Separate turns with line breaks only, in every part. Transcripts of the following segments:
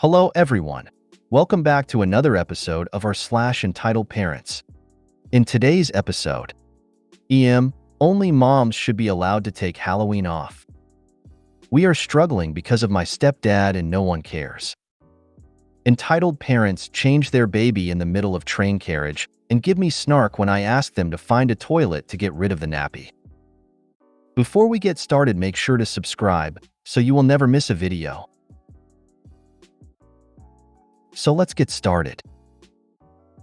Hello everyone. Welcome back to another episode of our entitled parents. In today's episode, EM, only moms should be allowed to take Halloween off. We are struggling because of my stepdad and no one cares. Entitled parents change their baby in the middle of train carriage and give me snark when I ask them to find a toilet to get rid of the nappy. Before we get started, make sure to subscribe so you will never miss a video. So let's get started.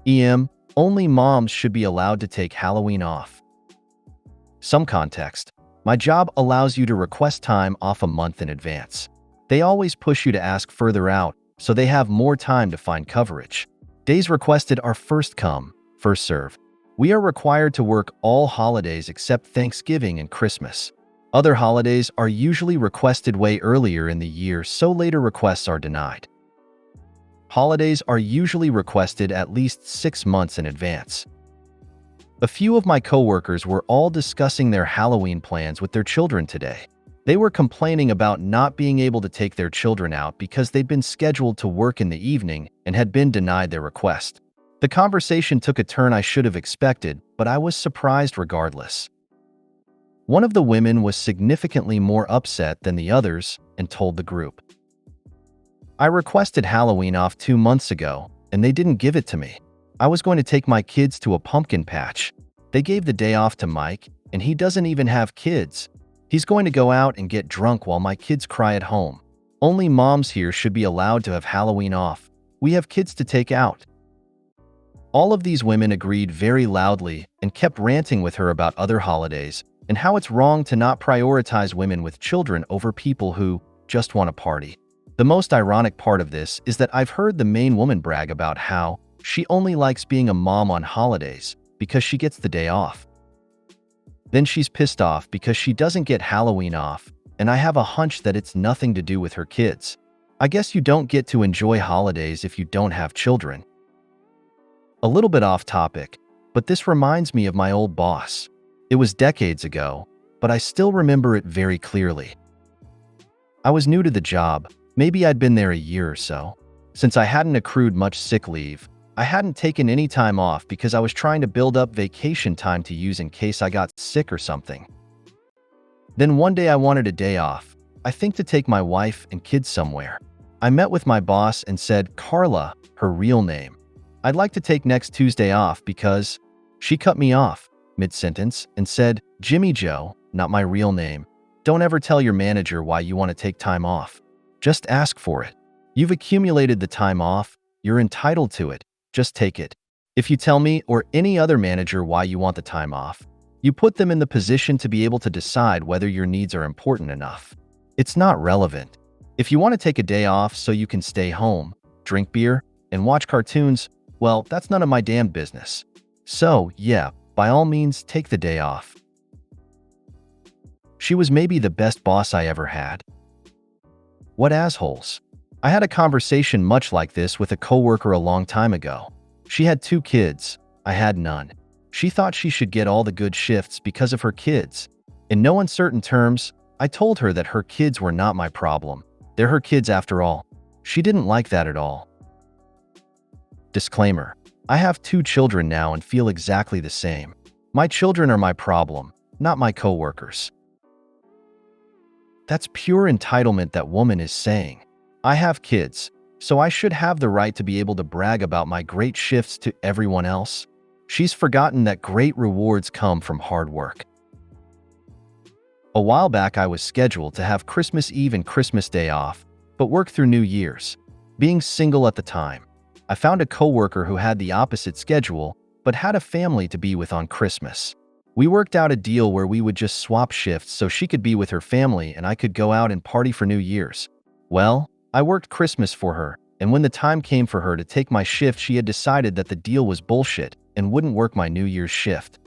EM, only moms should be allowed to take Halloween off. Some context. My job allows you to request time off a month in advance. They always push you to ask further out, so they have more time to find coverage. Days requested are first come, first serve. We are required to work all holidays except Thanksgiving and Christmas. Other holidays are usually requested way earlier in the year, so later requests are denied. Holidays are usually requested at least 6 months in advance. A few of my coworkers were all discussing their Halloween plans with their children today. They were complaining about not being able to take their children out because they'd been scheduled to work in the evening and had been denied their request. The conversation took a turn I should have expected, but I was surprised regardless. One of the women was significantly more upset than the others and told the group, "I requested Halloween off 2 months ago, and they didn't give it to me. I was going to take my kids to a pumpkin patch. They gave the day off to Mike, and he doesn't even have kids. He's going to go out and get drunk while my kids cry at home. Only moms here should be allowed to have Halloween off. We have kids to take out." All of these women agreed very loudly and kept ranting with her about other holidays and how it's wrong to not prioritize women with children over people who just want to party. The most ironic part of this is that I've heard the main woman brag about how she only likes being a mom on holidays because she gets the day off. Then she's pissed off because she doesn't get Halloween off, and I have a hunch that it's nothing to do with her kids. I guess you don't get to enjoy holidays if you don't have children. A little bit off topic, but this reminds me of my old boss. It was decades ago, but I still remember it very clearly. I was new to the job. Maybe I'd been there a year or so. Since I hadn't accrued much sick leave, I hadn't taken any time off because I was trying to build up vacation time to use in case I got sick or something. Then one day I wanted a day off, I think to take my wife and kids somewhere. I met with my boss and said, "Carla," her real name, "I'd like to take next Tuesday off because..." She cut me off mid-sentence and said, "Jimmy Joe," not my real name, "don't ever tell your manager why you want to take time off. Just ask for it. You've accumulated the time off. You're entitled to it. Just take it. If you tell me or any other manager why you want the time off, you put them in the position to be able to decide whether your needs are important enough. It's not relevant. If you want to take a day off so you can stay home, drink beer, and watch cartoons, well, that's none of my damn business. So, yeah, by all means, take the day off." She was maybe the best boss I ever had. What assholes. I had a conversation much like this with a coworker a long time ago. She had 2 kids. I had none. She thought she should get all the good shifts because of her kids. In no uncertain terms, I told her that her kids were not my problem. They're her kids after all. She didn't like that at all. Disclaimer. I have 2 children now and feel exactly the same. My children are my problem, not my coworkers. That's pure entitlement that woman is saying. I have kids, so I should have the right to be able to brag about my great shifts to everyone else. She's forgotten that great rewards come from hard work. A while back I was scheduled to have Christmas Eve and Christmas Day off, but work through New Year's. Being single at the time, I found a coworker who had the opposite schedule, but had a family to be with on Christmas. We worked out a deal where we would just swap shifts so she could be with her family and I could go out and party for New Year's. Well, I worked Christmas for her, and when the time came for her to take my shift, she had decided that the deal was bullshit and wouldn't work my New Year's shift.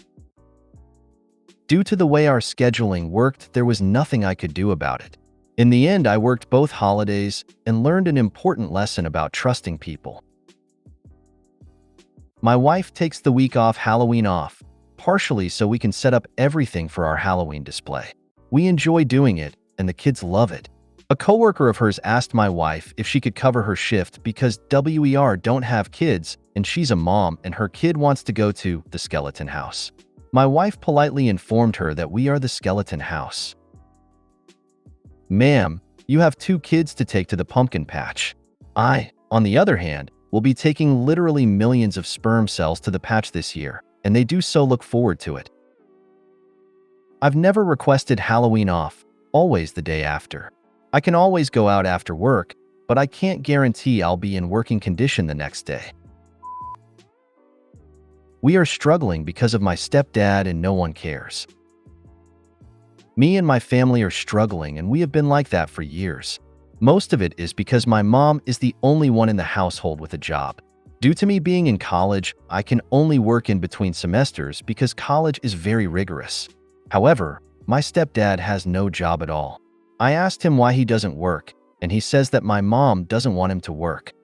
Due to the way our scheduling worked, there was nothing I could do about it. In the end, I worked both holidays and learned an important lesson about trusting people. My wife takes the week off Halloween off, partially so we can set up everything for our Halloween display. We enjoy doing it, and the kids love it. A coworker of hers asked my wife if she could cover her shift because WER don't have kids and she's a mom and her kid wants to go to the skeleton house. My wife politely informed her that we are the skeleton house. Ma'am, you have 2 kids to take to the pumpkin patch. I, on the other hand, will be taking literally millions of sperm cells to the patch this year, and they do so look forward to it. I've never requested Halloween off, always the day after. I can always go out after work, but I can't guarantee I'll be in working condition the next day. We are struggling because of my stepdad and no one cares. Me and my family are struggling and we have been like that for years. Most of it is because my mom is the only one in the household with a job. Due to me being in college, I can only work in between semesters because college is very rigorous. However, my stepdad has no job at all. I asked him why he doesn't work, and he says that my mom doesn't want him to work.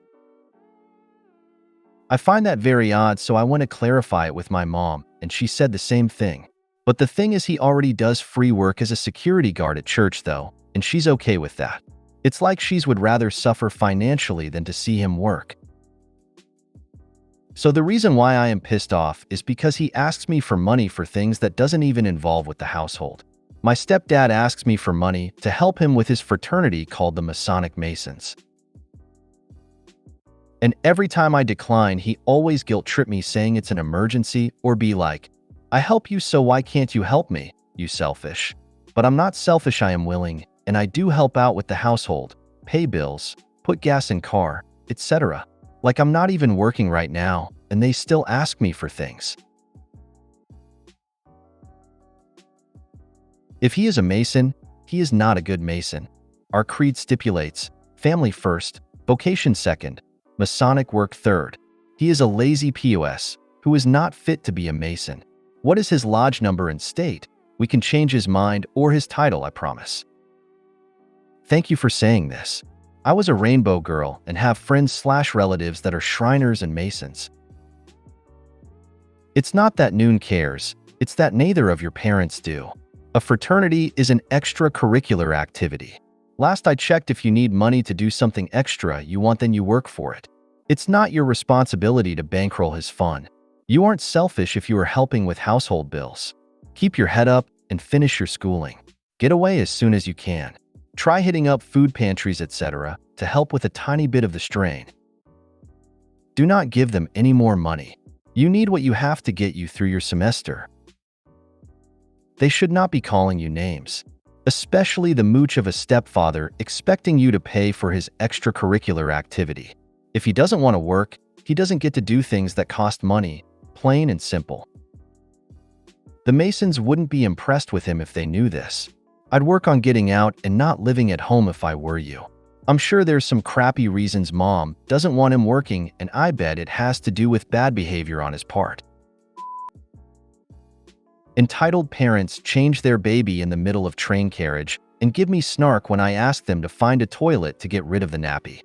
I find that very odd, so I went to clarify it with my mom, and she said the same thing. But the thing is, he already does free work as a security guard at church though, and she's okay with that. It's like she would rather suffer financially than to see him work. So the reason why I am pissed off is because he asks me for money for things that doesn't even involve with the household. My stepdad asks me for money to help him with his fraternity called the Masonic Masons. And every time I decline, he always guilt-trip me saying it's an emergency or be like, I help you, so why can't you help me, you selfish? But I'm not selfish, I am willing, and I do help out with the household, pay bills, put gas in car, etc. Like I'm not even working right now, and they still ask me for things. If he is a Mason, he is not a good Mason. Our creed stipulates, family first, vocation second, Masonic work third. He is a lazy POS, who is not fit to be a Mason. What is his lodge number and state? We can change his mind or his title, I promise. Thank you for saying this. I was a rainbow girl and have friends/relatives that are Shriners and Masons. It's not that Noon cares, it's that neither of your parents do. A fraternity is an extracurricular activity. Last I checked, if you need money to do something extra you want, then you work for it. It's not your responsibility to bankroll his fun. You aren't selfish if you are helping with household bills. Keep your head up and finish your schooling. Get away as soon as you can. Try hitting up food pantries, etc. to help with a tiny bit of the strain. Do not give them any more money. You need what you have to get you through your semester. They should not be calling you names, especially the mooch of a stepfather expecting you to pay for his extracurricular activity. If he doesn't want to work, he doesn't get to do things that cost money, plain and simple. The Masons wouldn't be impressed with him if they knew this. I'd work on getting out and not living at home if I were you. I'm sure there's some crappy reasons mom doesn't want him working, and I bet it has to do with bad behavior on his part. Entitled parents change their baby in the middle of train carriage and give me snark when I ask them to find a toilet to get rid of the nappy.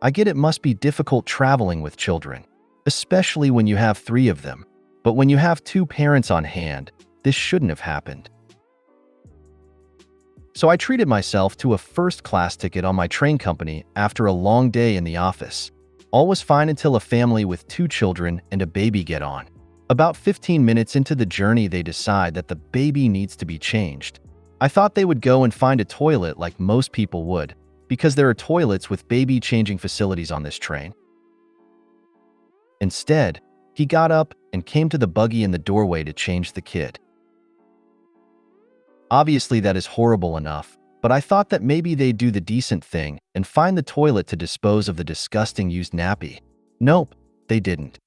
I get it must be difficult traveling with children, especially when you have 3 of them, but when you have 2 parents on hand, this shouldn't have happened. So I treated myself to a first-class ticket on my train company after a long day in the office. All was fine until a family with 2 children and a baby get on. About 15 minutes into the journey, they decide that the baby needs to be changed. I thought they would go and find a toilet like most people would, because there are toilets with baby changing facilities on this train. Instead, he got up and came to the buggy in the doorway to change the kid. Obviously, that is horrible enough, but I thought that maybe they'd do the decent thing and find the toilet to dispose of the disgusting used nappy. Nope, they didn't.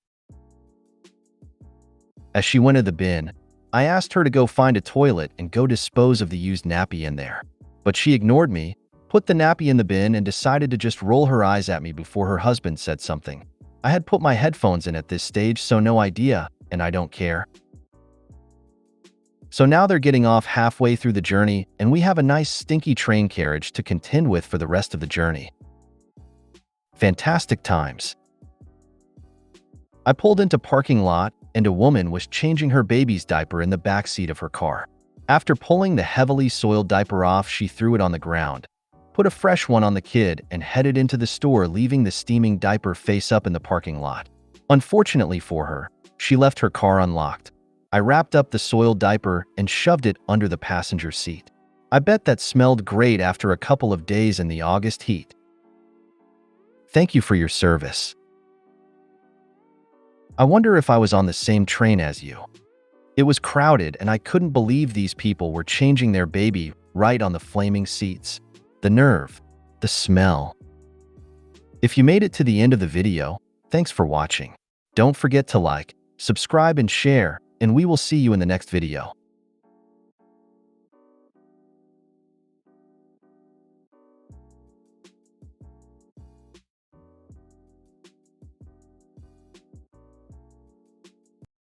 As she went to the bin, I asked her to go find a toilet and go dispose of the used nappy in there. But she ignored me, put the nappy in the bin, and decided to just roll her eyes at me before her husband said something. I had put my headphones in at this stage, so no idea, and I don't care. So now they're getting off halfway through the journey, and we have a nice stinky train carriage to contend with for the rest of the journey. Fantastic times. I pulled into parking lot, and a woman was changing her baby's diaper in the back seat of her car. After pulling the heavily soiled diaper off, she threw it on the ground, put a fresh one on the kid, and headed into the store, leaving the steaming diaper face up in the parking lot. Unfortunately for her, she left her car unlocked. I wrapped up the soiled diaper and shoved it under the passenger seat. I bet that smelled great after a couple of days in the August heat. Thank you for your service. I wonder if I was on the same train as you. It was crowded, and I couldn't believe these people were changing their baby right on the flaming seats. The nerve, the smell. If you made it to the end of the video, thanks for watching. Don't forget to like, subscribe, and share, and we will see you in the next video.